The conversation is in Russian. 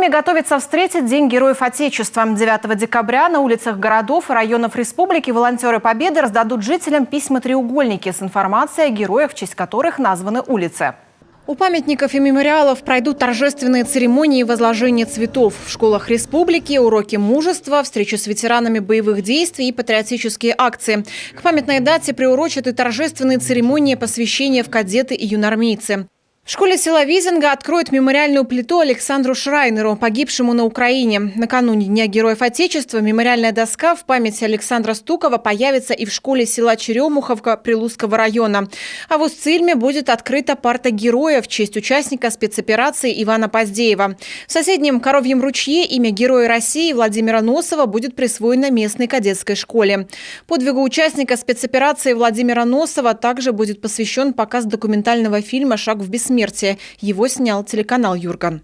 Суме готовится встретить День Героев Отечества. 9 декабря на улицах городов и районов республики волонтеры Победы раздадут жителям письма-треугольники с информацией о героях, в честь которых названы улицы. У памятников и мемориалов пройдут торжественные церемонии возложения цветов. В школах республики уроки мужества, встречи с ветеранами боевых действий и патриотические акции. К памятной дате приурочат и торжественные церемонии посвящения в кадеты и юнармейцы. В школе села Визинга откроют мемориальную плиту Александру Шрайнеру, погибшему на Украине. Накануне Дня Героев Отечества мемориальная доска в память Александра Стукова появится и в школе села Черемуховка Прилузского района. А в Устцильме будет открыта парта героя в честь участника спецоперации Ивана Поздеева. В соседнем Коровьем ручье имя Героя России Владимира Носова будет присвоено местной кадетской школе. Подвигу участника спецоперации Владимира Носова также будет посвящен показ документального фильма «Шаг в бессмертие». Его снял телеканал «Юрган».